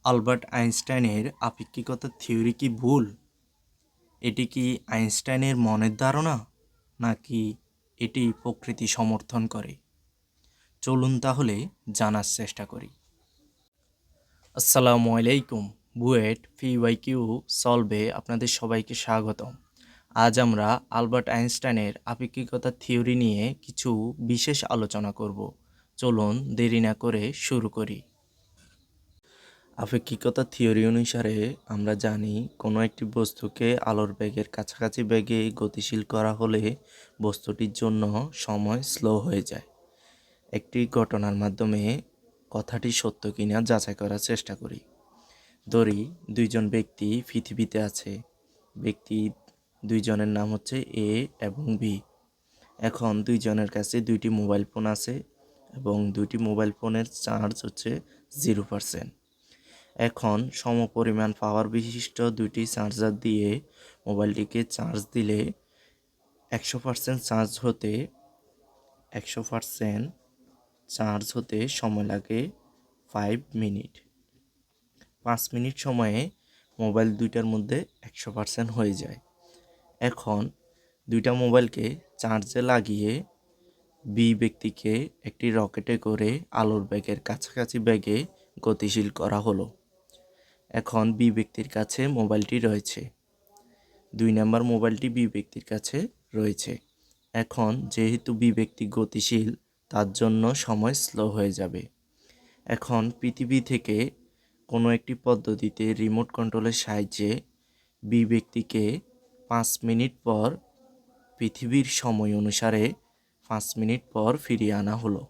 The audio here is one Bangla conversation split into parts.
আলবার্ট আইনস্টাইনের আপেক্ষিকতার থিওরি কি ভুল? এটি কি আইনস্টাইনের মনের ধারণা, নাকি এটি প্রকৃতি সমর্থন করে? চলুন তাহলে জানার চেষ্টা করি। আসসালামু আলাইকুম। বুয়েট PYQ সলভে আপনাদের সবাইকে স্বাগতম। আজ আমরা আলবার্ট আইনস্টাইনের আপেক্ষিকতার থিওরি নিয়ে কিছু বিশেষ আলোচনা করব। চলুন দেরি না করে শুরু করি। আপেক্ষিকতার থিওরি অনুসারে আমরা জানি কোনো একটি বস্তুকে আলোর বেগের কাছাকাছি বেগে গতিশীল করা হলে বস্তুটির জন্য সময় স্লো হয়ে যায়। একটি ঘটনার মাধ্যমে কথাটি সত্য কিনা যাচাই করার চেষ্টা করি। ধরি দুইজন ব্যক্তি পৃথিবীতে আছে। ব্যক্তি দুইজনের নাম হচ্ছে A এবং B। এখন দুইজনের কাছে দুইটি মোবাইল ফোন আছে এবং দুইটি মোবাইল ফোনের চার্জ হচ্ছে 0%। এখন সমপরিমাণ পাওয়ার বিশিষ্ট দুইটি চার্জার দিয়ে মোবাইলটিকে চার্জ দিলে 100% চার্জ হতে সময় লাগে 5 মিনিট। 5 মিনিট সময়ে মোবাইল দুইটার মধ্যে 100% হয়ে যায়। এখন দুইটা মোবাইলকে চার্জে লাগিয়ে বি ব্যক্তিকে একটি রকেটে করে আলোর বেগের কাছাকাছি বেগে গতিশীল করা হলো। এখন বি ব্যক্তির কাছে মোবাইলটি রয়েছে। 2 নম্বর মোবাইলটি বি ব্যক্তির কাছে রয়েছে। এখন যেহেতু বি ব্যক্তি গতিশীল, তার জন্য সময় স্লো হয়ে যাবে। এখন পৃথিবী থেকে কোনো একটি পদ্ধতিতে রিমোট কন্ট্রোলের সাহায্যে বি ব্যক্তিকে 5 মিনিট পর পৃথিবীর সময় অনুসারে 5 মিনিট পর ফিরিয়ে আনা হলো।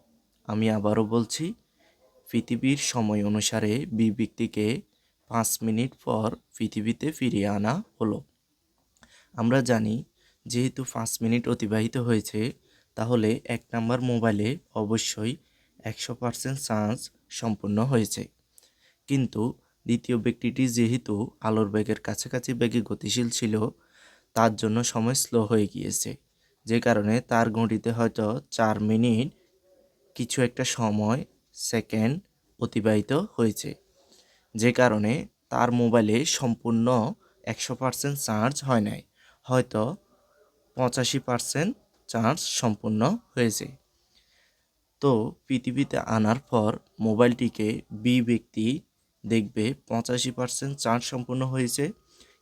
আমি আবারও বলছি, পৃথিবীর সময় অনুসারে বি ব্যক্তিকে 5 মিনিট পর পৃথিবীতে ফিরিয়ে আনা হলো। আমরা জানি যেহেতু 5 মিনিট অতিবাহিত হয়েছে, তাহলে 1 নম্বর মোবাইলে অবশ্যই 100% চার্জ সম্পূর্ণ হয়েছে। কিন্তু দ্বিতীয় ব্যক্তিটি যেহেতু আলোর বেগের কাছাকাছি বেগে গতিশীল ছিল, তার জন্য সময় স্লো হয়ে গিয়েছে, যে কারণে তার ঘড়িতে হয়তো 4 মিনিট কিছু একটা সময় সেকেন্ড অতিবাহিত হয়েছে, যে কারণে তার মোবাইলে সম্পূর্ণ 100% চার্জ হয় নাই, হয়তো 85% চার্জ সম্পূর্ণ হয়েছে। তো পৃথিবীতে আনার পর মোবাইলটিকে বি ব্যক্তি দেখবে 85% চার্জ সম্পূর্ণ হয়েছে,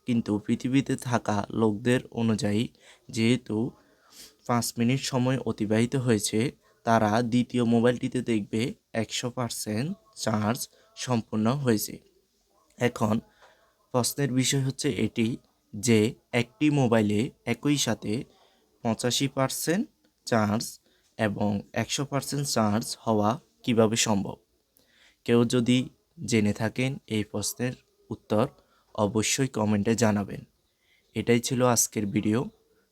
কিন্তু পৃথিবীতে থাকা লোকদের অনুযায়ী যেহেতু 5 মিনিট সময় অতিবাহিত হয়েছে, তারা দ্বিতীয় মোবাইলটিতে দেখবে 100% চার্জ সম্পূর্ণ হয়েছে। এখন প্রশ্নের বিষয় হচ্ছে এটি যে একটি মোবাইলে একই সাথে 85% চার্জ এবং 100% চার্জ হওয়া কিভাবে সম্ভব? কেউ যদি জেনে থাকেন এই প্রশ্নের উত্তর অবশ্যই কমেন্টে জানাবেন। এটাই ছিল আজকের ভিডিও।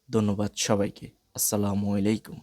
ধন্যবাদ সবাইকে। আসসালামু আলাইকুম।